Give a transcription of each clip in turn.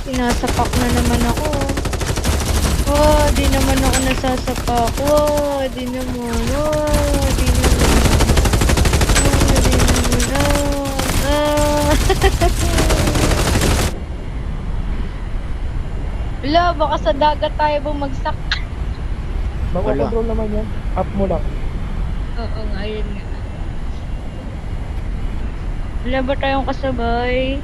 Sinasapak na naman ako. Oh, di naman ako nasasapak. Oh, di naman. Oh, di naman. Oh, di naman. Ah. Wala, baka sa dagat tayo bumagsak. Makakontrol naman yan. Up mo lang. Oo nga, yun nga. Wala ba tayong kasabay?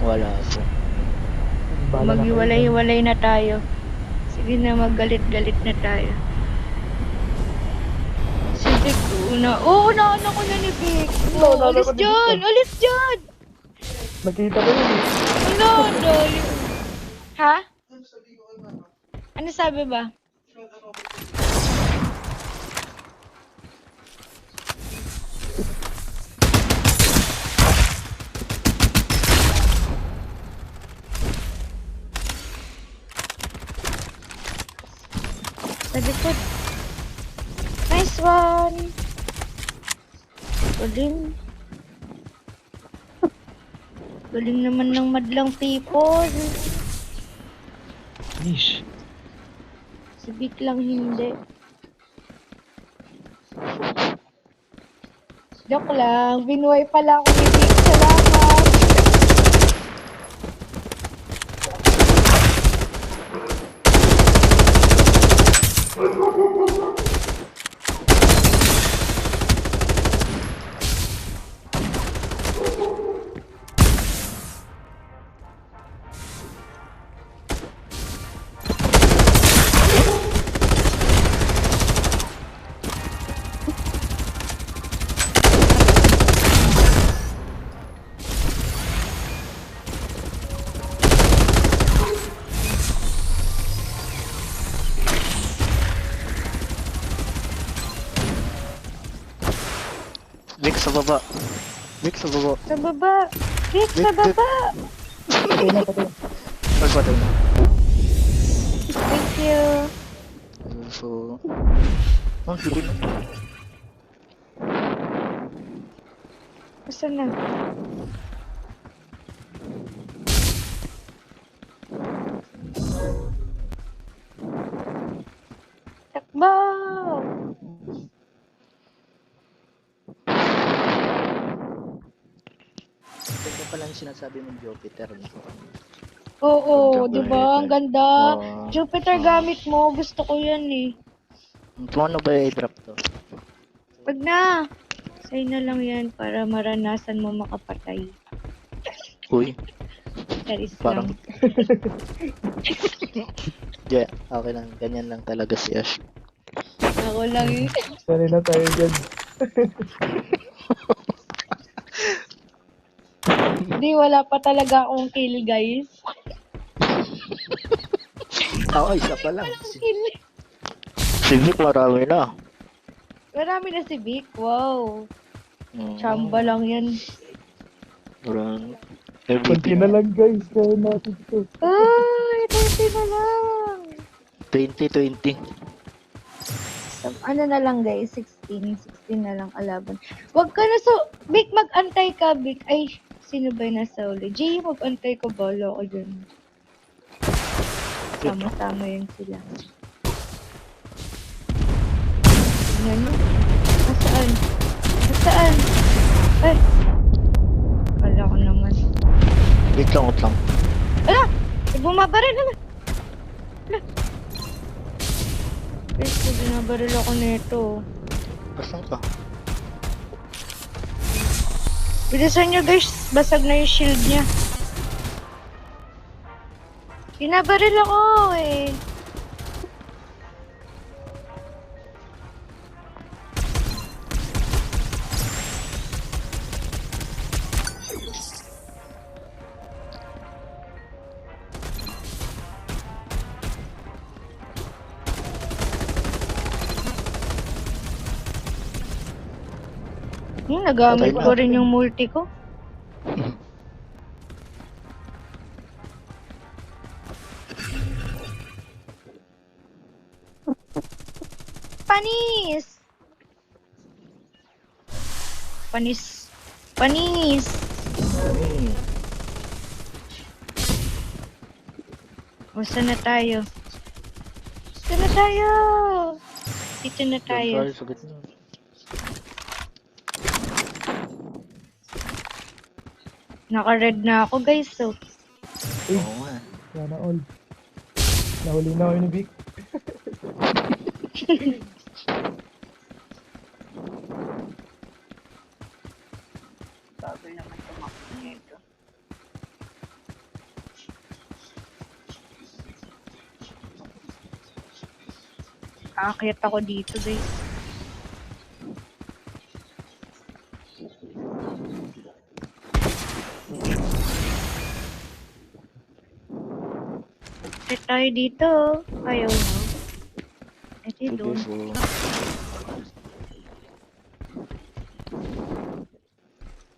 Wala po. Bahala na kayo dyan. Maghiwalay-hiwalay na tayo. Sige na, maggalit-galit na tayo. Si Vic, una. Oo, unahan ako na ni Vic. Oh, Nauna alis ako ni Vic, dyan! eh. Alis dyan! Nakita ko yun. Ano, dali. Ha? Ano sabi ba? Sa likod. Nice one! Galing. Galing naman ng madlang people. Nish. Si Vic lang hindi. Joke lang. Binuhay pala ako ni Vic. Salamat. Vic sa baba. Vic sa baba. Sa baba. Vic, sa Vic, Vic. baba. Patay na, patay. Pagpatay na. Thank you. So... Oh, hindi na. Basta na. Takbo! Ganda pala yung sinasabi mong Jupiter. No? Oo, Ganda di ba ba? yun? Ang ganda. Oo. Jupiter Oo. gamit mo. Gusto ko yan eh. Kung ano ba yung i-drop to? Wag na. Sa'yo na lang yan para maranasan mo makapatay. Uy, Charis parang... lang. Yeah, okay lang. Ganyan lang talaga si Ash. Ako lang eh. Sali na tayo dyan. Hindi, wala pa talaga akong kill, guys. Ako, isa pa lang. Kill. Si Vic marami na. Marami na si Vic. Wow. Mm. Chamba lang yan. Marami. Kunti na lang guys. Kaya natin ito. Ay, 20 na lang. 2020. So, ano na lang guys, 16 na lang kalaban. Wag ka na Vic, mag-antay ka, Vic. Ay, sino ba yung nasa uli? Jay, mag-antay ka, bala ko dyan. Sama-sama yun sila. Tingnan mo. Nasaan? Nasaan? Ay! Kala ko naman. Wait lang, wait lang. Ala! Bumabaril! Ala! Ala! Guys, binabaril ako nito. Pasan ka? Bilisan nyo guys, basag na yung shield niya. Binabaril ako eh. Nagamit Okay na. ko rin yung multi ko. Panis! Panis! Panis! Hmm. O, saan na tayo? Saan na tayo? Dito na Doon tayo. tayo sa gitna. Naka-red na ako, guys. So, Oo nga. Sana all. Nahuli na kami ni Vic. bago naman tumakbo nito. Aakyat ako dito, guys. Aakyat tayo dito. Ayaw mo. Ito Sige doon. po.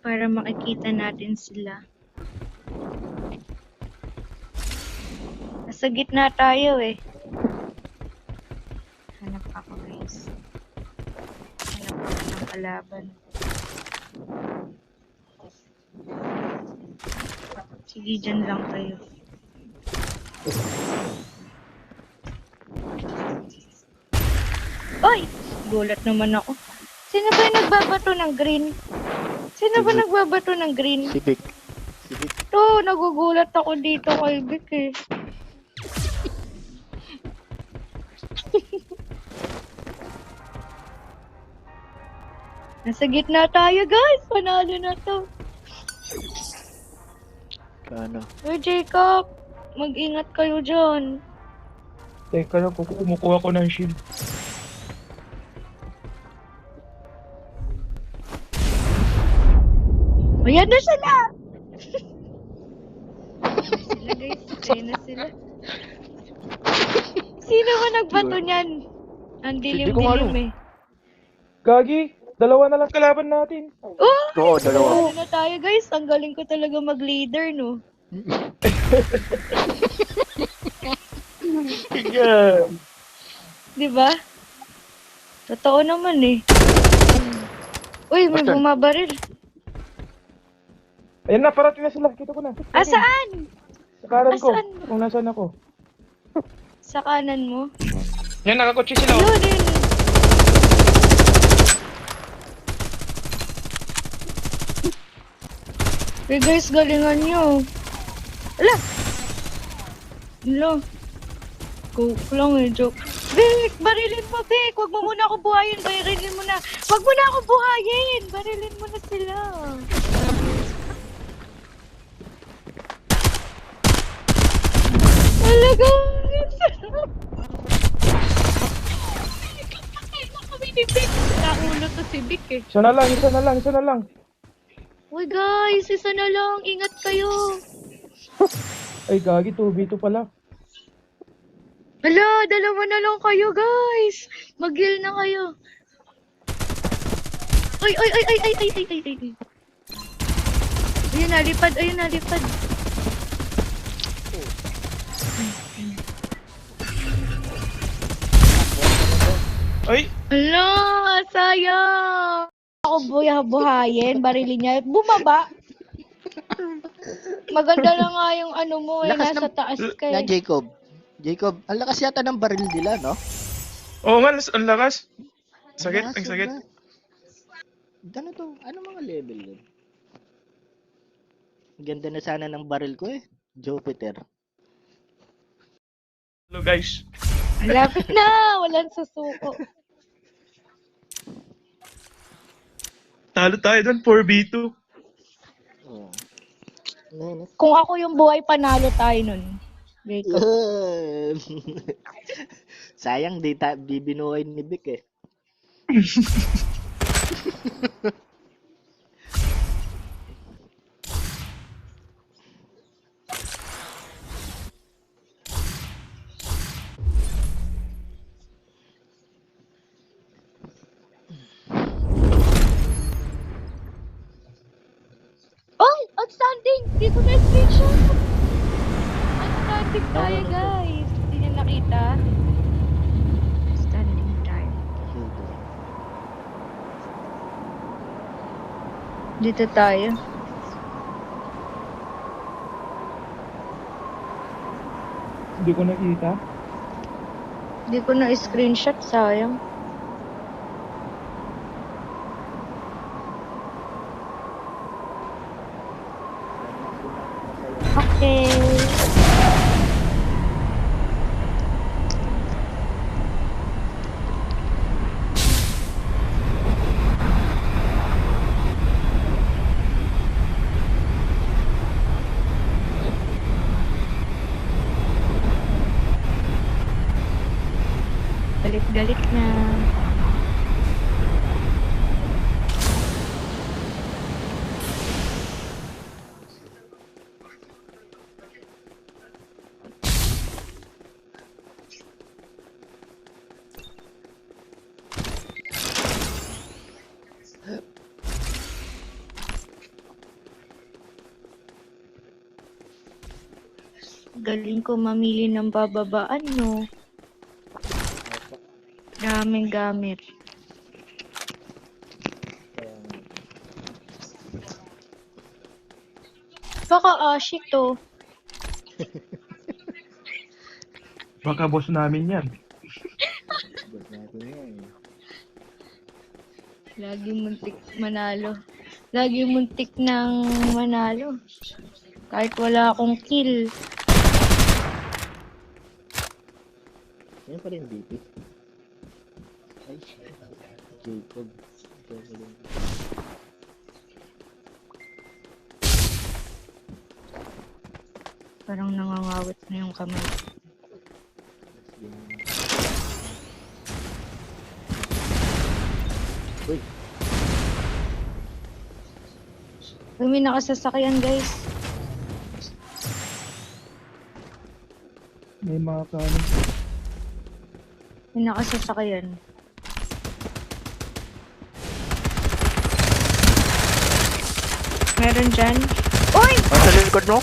Para makikita natin sila. Nasa gitna tayo eh. Hanap ako, guys. Hanap ako ng kalaban. Sige, dyan lang kayo. Ay! Gulat naman ako. Sino ba yung nagbabato ng green? Sino ba Sige. nagbabato ng green? Si Vic. Si Vic. To, nagugulat ako dito kay Vic eh. Nasa gitna tayo, guys. Panalo na to. Ano? Hey, Jacob. Mag-ingat kayo dyan. Teka lang, kumukuha ko ng shield. Ayan na sila! Sila, guys. Ayan na sila. Sino ba nagbato niyan? Ang Hindi ko alam. dilim-dilim eh. Gagi, dalawa na lang kalaban natin. Oh! Oo, dalawa. Ano na tayo, guys? Ang galing ko talaga mag-leader, no? Yeah. Di ba? Totoo naman eh. Uy, may Basta. bumabaril. Ayan na, parating na sila. Kita ko na. Asaan? Sa kanan ko. Asan? Kung nasaan ako. Sa kanan mo? Yan, nakakotse sila. Yun, yun. Hey guys, galingan nyo. Ala! Ala. Joke lang eh, joke. Vic, barilin mo, Vic. Huwag mo muna ako buhayin. Barilin mo na. Huwag mo na ako buhayin. Barilin mo na sila. Ala, guys. Naulo to si Vic eh. Isa na lang, isa na lang, isa na lang. Uy guys, isa na lang. Ingat kayo. Ay, gagi, 2v2 pala. Hala, dalawa na lang kayo guys. Mag-heal na kayo. Ay, ay, ay, ay, ay, ay, ay, ay, ay. Ayun na, lipad, ayun na, lipad. Ay, Hala, sayang. Ako buhayin, barilin niya. Bumaba. Maganda na nga yung ano mo eh, Lakas nasa ng- taas ka Na eh. Jacob. Jacob, ang lakas yata ng baril nila, no? oo nga, ang lakas. Sakit, Lakas, ang sakit. sobra. Ano to? Ano mga level yun? Ganda na sana ng baril ko eh. Jupiter. Hello guys. Malapit na, walang susuko. Talo tayo doon, 4v2. Oh. Ano, Kung ako yung buhay, panalo tayo nun. Jacob. Sayang, di binuhay ni Vic eh. Oy! Outstanding! Di ko na-screenshot! Outstanding tayo, guys! Hindi niya nakita. Outstanding tayo. Dito tayo. Hindi ko nakita. Hindi ko na screenshot, sayang. Okay. Galit-galit na. Galing ko mamili ng bababaan, no? Daming gamit. Baka Ashi to. Baka boss namin yan. Bot natin yan. Lagi muntik manalo. Lagi muntik ng manalo. Kahit wala akong kill. Yan pa rin DP. Ay, Jacob. Ikaw pa rin. Parang nangangawit na yung kamay. Uy, May nakasasakyan, guys. May mga kanin. May nakasasakyan. Meron dyan. Uy! sa likod mo?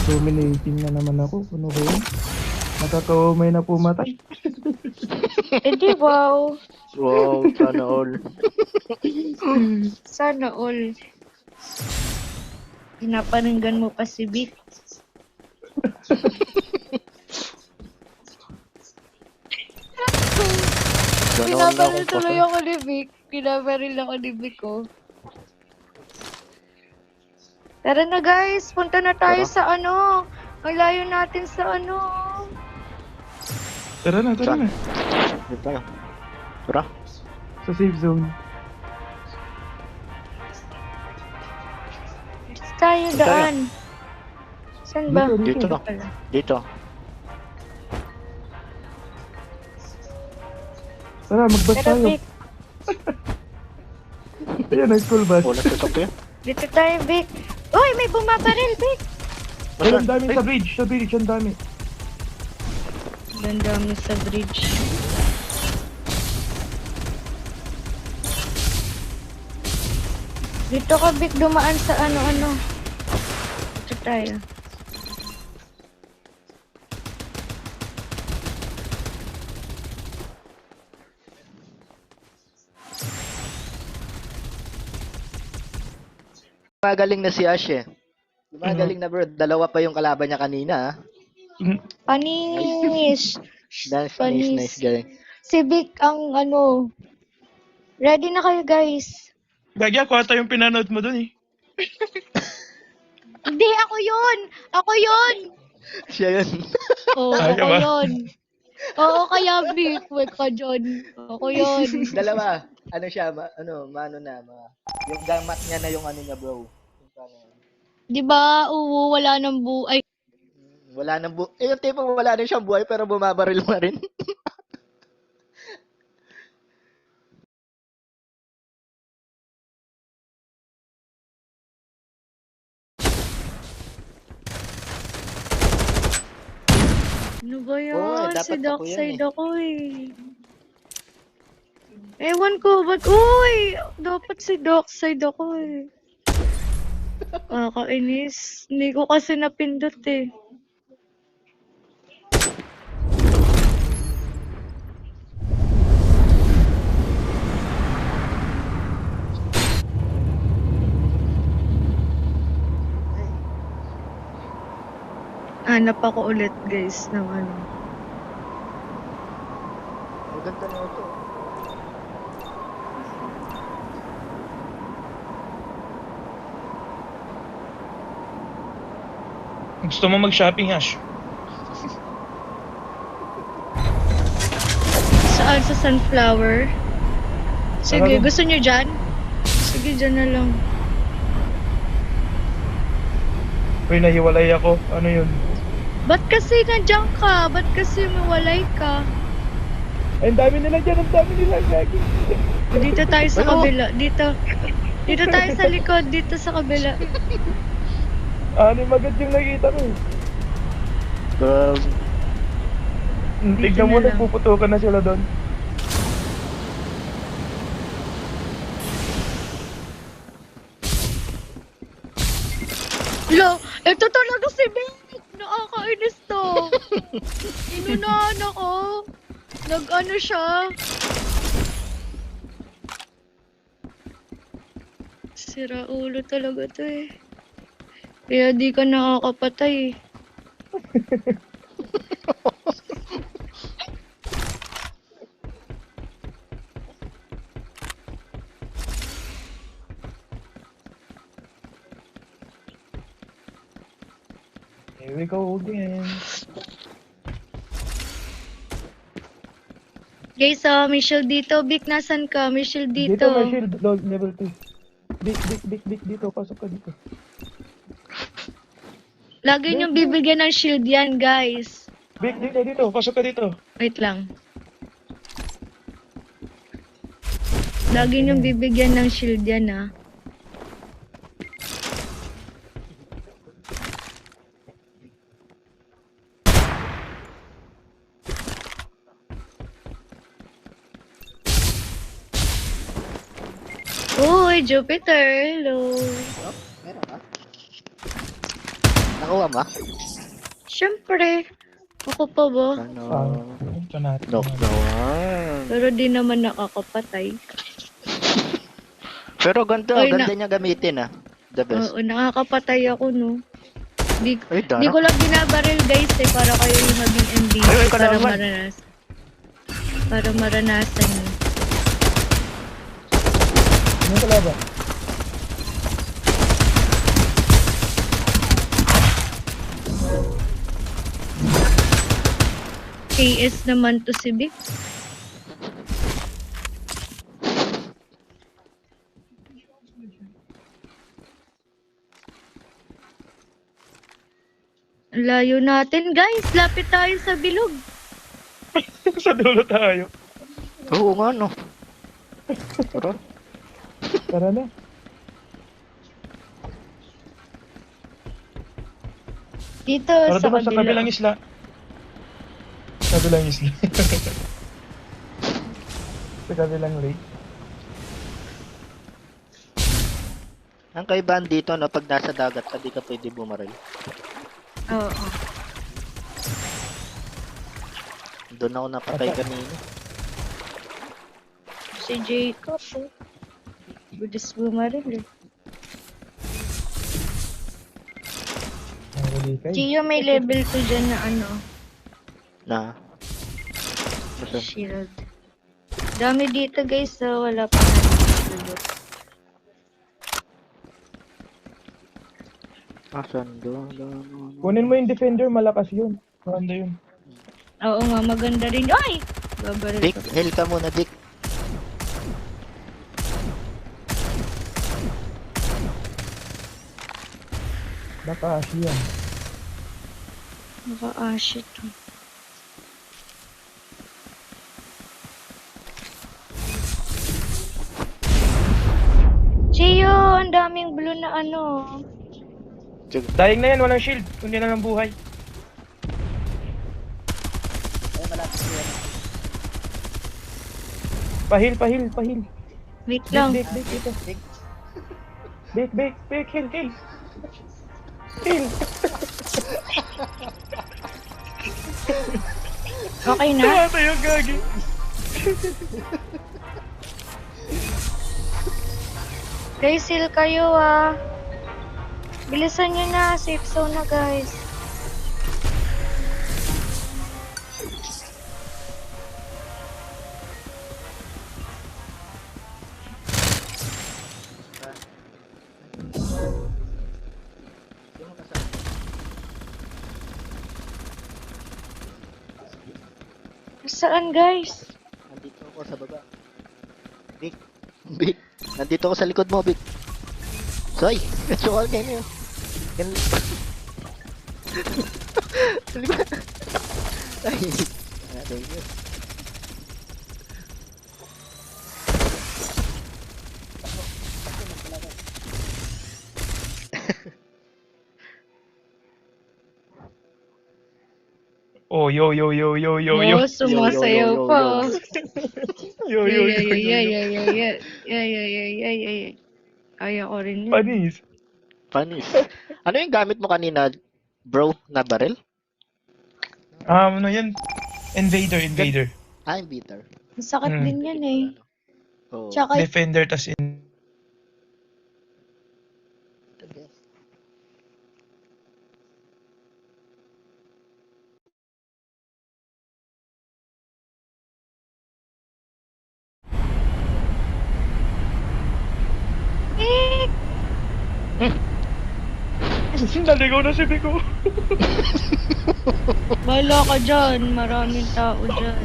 Dominating na naman ako. Ano ba yun? Nakakaumay na pumatay. Eh di wow. Wow, sana all. Sana all. Pinaparinggan mo pa si Vic. Pinaparil tuloy ako ni Vic. Pinaparil ako ni Vic, oh. Tara na guys, punta na tayo Tara. sa ano. Ang layo natin sa ano. Tara na, tara Saan? na. Dito tayo. Tara. Sa safe zone. Tayo daan. Saan ba? Dito, dito. Pala. Dito. Tara, mag-bus Tara, tayo. Vic. Ayan, nag-school bus. Oh, nagsasak yun. Dito tayo, Vic. Uy, may bumabaril, Vic. Ay, ang dami sa bridge. Sa bridge, ang dami. Ang dami sa bridge. Dito ka, Vic, dumaan sa ano-ano. Dito tayo. Magaling na si Ash eh. Magaling na bro. Dalawa pa yung kalaban niya kanina ah. Panis! Nice, Panis. nice, galing. Si Vic ang ano. Ready na kayo, guys. Gagi ako ata yung pinanood mo dun eh. Hindi, ako yun! Ako yun! Siya yun. Oo, Ay, ako ba? yun. Oo, kaya Vic, wait ka dyan. Ako yun. Dalawa. Ano siya, mano na. Yung gamat niya na yung ano niya bro. Yung parang- Di ba, wala nang buhay. Wala nang yung tipo wala na siyang buhay pero bumabaril pa rin. Ano ba yan? Oo, dapat Si ako Darkside yan eh. ako eh. Ewan ko, ba't? Uy! Dapat si Darkside ako eh. Kakainis. Hindi ko kasi napindot eh. Hanap ako ulit guys ng ano. Ang ganda na ito. Gusto mo mag-shopping, Ash? Saan sa sunflower? Sige, Tara, gusto nyo dyan? Sige, dyan na lang. Uy, nahiwalay ako. Ano yun? Ba't kasi nandiyan ka? Ba't kasi mawalay ka? Ay, ang dami nila dyan. Ang dami nila. Gagi. Dito tayo sa Ay, oh. kabila. Dito. Dito tayo sa likod. Dito sa kabila. Ano yung magad yung nakita ko eh. Grabe. Tignan mo, na lang. nagpuputukan na sila doon. Lo, ito talaga si Big! Nakakainis to! Inunahan ako! Nag-ano siya? Sira ulo talaga to eh. Kaya di ka nakakapatay eh. Here we go again. Guys, may shield dito. Big, nasan ka? May shield Dito, dito. may shield. Level 2. Big, dito. Pasok ka dito. Lagi niyong bibigyan ng shield yan, guys. Big, dito. Pasok ka dito. Wait lang. Lagi niyong bibigyan ng shield yan, ah. Uy, Jupiter, hello. Oh, meron ka? Nakuha mo? Siyempre. Ako pa ba? Ano? Ito natin. Knock naman. Pero di naman nakakapatay. Pero ganito, Ay, ganda niya gamitin ah. The best. Oo, nakakapatay ako, no. Di, Ay, dara. di ko lang binabaril, guys, eh, para kayo yung maging MVP. Ay, ay, Para kalaban. maranasan. Para maranasan nyo. Ano yung kalaban? KS naman to si Vic. Ang layo natin, guys. Lapit tayo sa bilog. Sa dulo tayo. Oo nga no. Tara. Tara na. Dito Tara sa doon sa kabilang kabila. isla. Kabilang isla. Sa kabilang lake. Ang kaibahan dito no, pag nasa dagat ka, di ka pwede bumaril. Oo. Doon ako napatay kanina. Si Jacob, oh. Budis bumaril, eh. Nahuli kayo. Gio, may level 2 dyan na ano, Na. Basta. shield. Dami dito, guys, so wala pa na. Asan doon? Kunin mo yung defender, malakas yun. Maganda yun. Oo nga, maganda rin. Ay! Babaril Dick, ka. heal ka muna, Dick. Nakaas yan. Naka-ash ito. Gio, ang daming blue na ano. Dahing na yan, walang shield. Kundi na lang buhay. Ay, malapit ko yan. Pahil. Wait lang. Big, dito. Dick. Big, heal. Heal. Okay na? Tumata yung gagi. Guys, heal kayo ah. Bilisan nyo na. Safe zone na, guys. Saan guys? Nandito ako sa baba. Vic. Vic. Nandito ako sa likod mo, Vic. Soy, katsukal kayo yun. Yan. Ay. Ano yun? Oh, yo, yo, yo, yo, yo, yo. Oh, sumasayaw yo, yo, pa. Yo, yo, yo, yo, yo. Kaya ko rin yun. Panis. Panis. Ano yung gamit mo kanina, bro, na barrel? Ano yan? Invader. Ah, beater. Masakit din yan eh. Oh, Tsaka, Defender, tas in... the best. Naligaw na si Biko. bahala ka dyan. Maraming tao dyan.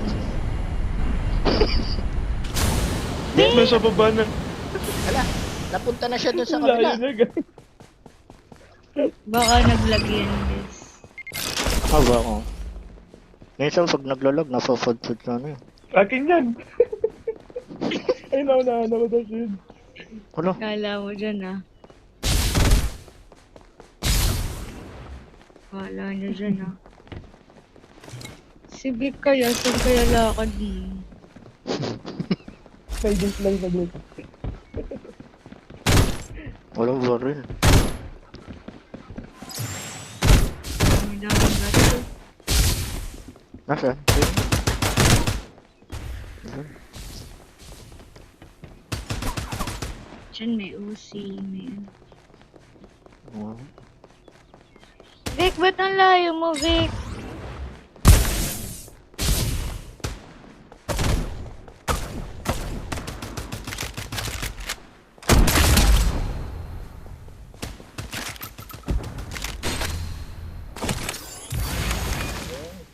Nasa baba na. Hala, napunta na siya dun sa Layo kabila. na, guys. Baka naglag yan guys. Aba ko. Minsan pag naglalag, nasa-food na ano yun. Akin yan. Ay, naunahan ako sa shield. Ano? Kala mo dyan ah. Kala nyo dyan ah. Si Vic kaya, saan kaya lakad mo? May date lang sa group. Walang barrel. Ang daming gato. Nasaan? Dyan may Uzi, may ano. Wow. Vic, ba't ang layo mo, Vic?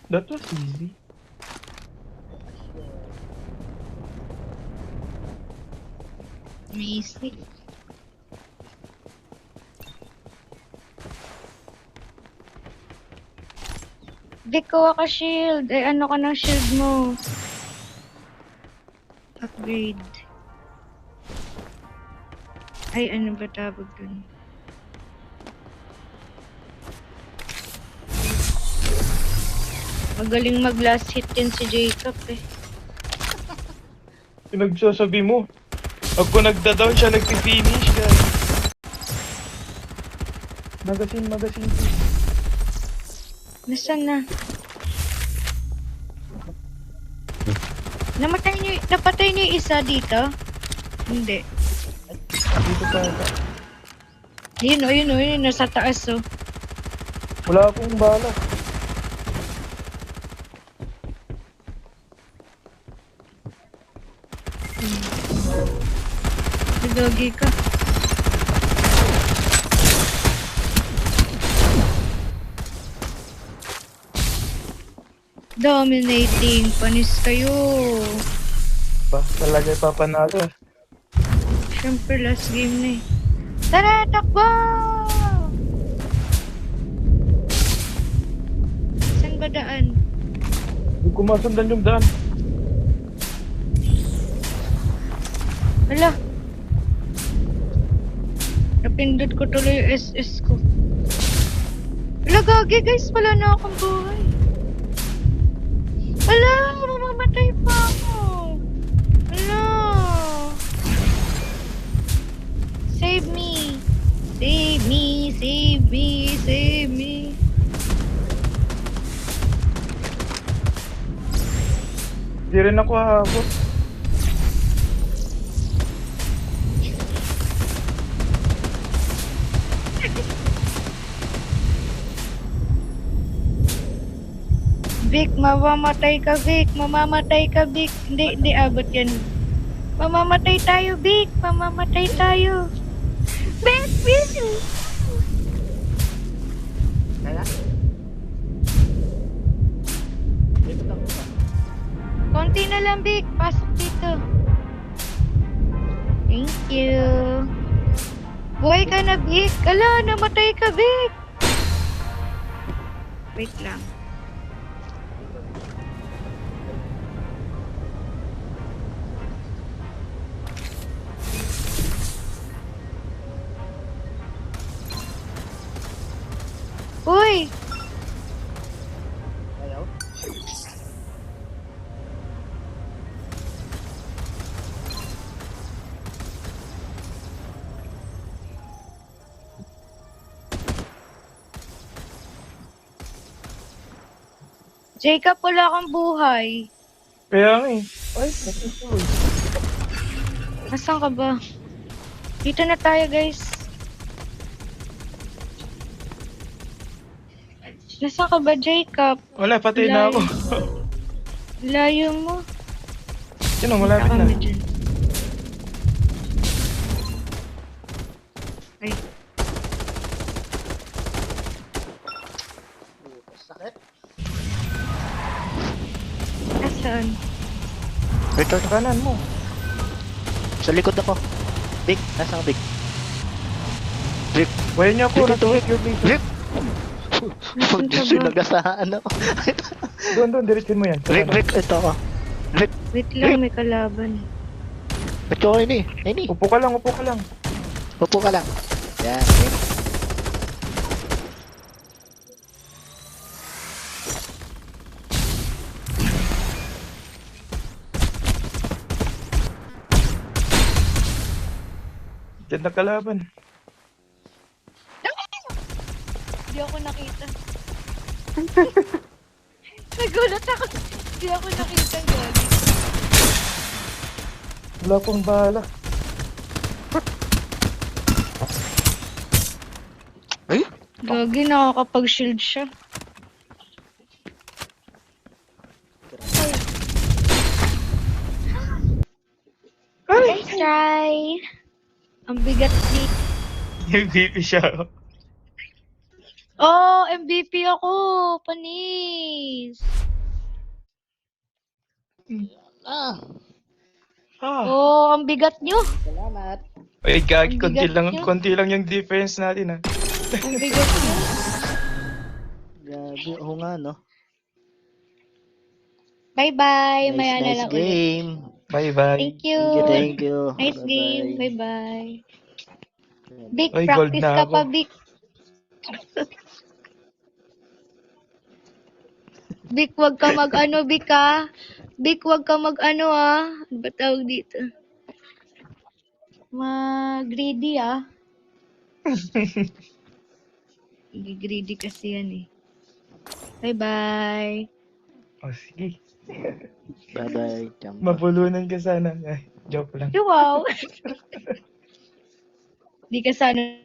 That was easy. Amazing. Vic, kuha ka shield. Ay, ano ka ng shield mo? Upgrade. Ay, ano ba tawag dun? Magaling mag-last hit din si Jacob eh. Pinagsasabi mo. Ako nagda-down siya, nagpi-finish, guys. Magazine. Nasaan na? Napatay niyo yung isa dito? Hindi. Dito pa. Yun, nasa taas oh. Wala akong bala. Nagagi ka. Dominating, panis kayo. Ba, talaga ipapanalo. Siyempre, last game na eh. Tara, takbo! Saan ba daan? Hindi ko masundan yung daan. Wala. Napindot ko tuloy yung SS ko. Wala, gagi guys. Wala na akong buhay. Wala, mamamatay pa ako. Wala. Save me. Save me, save me, save me. Hindi rin ako hahabot. Vic, mamamatay ka, Vic. Mamamatay ka, Vic. Hindi abot yan. Mamamatay tayo, Vic. Mamamatay tayo. Vic, Vic! Kaya? Dito lang ba? Konti na lang, Vic. Pasok dito. Thank you. Buhay ka na, Vic. Ala, namatay ka, Vic. Wait lang. Uy! Ayaw. Jacob, wala kang buhay. Kaya nga eh. Ay, natutuloy. Asan ka ba? Dito na tayo, guys. Nasaan ka ba, Jacob? Wala, patay na ako. Layo mo. Yun o, malapit na. Kami dyan. Ay, Sakit. asan? Ito, Sa kanan mo. sa likod ako. Big, nasa Big. Big, Buhay niyo ako. Dito, Retake your base. Big. Nasaan ka ba? Sinagasaan ako. Doon, diretsin mo yan. Sa Rick, kanan. Rick, ito ako. Rick, Wait lang, may kalaban. ba't ko ini? Ini, Upo ka lang, upo ka lang. upo ka lang. Yan, Rick. Diyan na kalaban. Hindi ako nakita. Nagulat ako. Hindi ako nakita yun. Wala pong bala. Ay, Gagi, nakakapag-shield siya. Nice try. Ang bigat ni... MVP siya. Oh, MVP ako. Panis. ah, Ah. Oh, ang bigat nyo. salamat. Ay, gagi, Ang bigat niya. konti lang yung defense natin, ha. Ang bigat nyo. Grabe, oo nga, no? Bye-bye. Nice, Maya na nice lang ulit. game. Bye-bye. Thank you. Thank you. Nice Bye-bye. game. Bye-bye. Big, Oy, gold practice na ka ako. pa, Big. Big, wag ka mag-ano, Big, ha? Big, wag ka mag-ano, ha? Ano ba tawag dito? Mag-greedy, ah. Greedy kasi yan, eh. Bye-bye. Oh, sige. Bye-bye. Champa. Mabulunan ka sana. Ay, joke lang. Wow! Di ka sana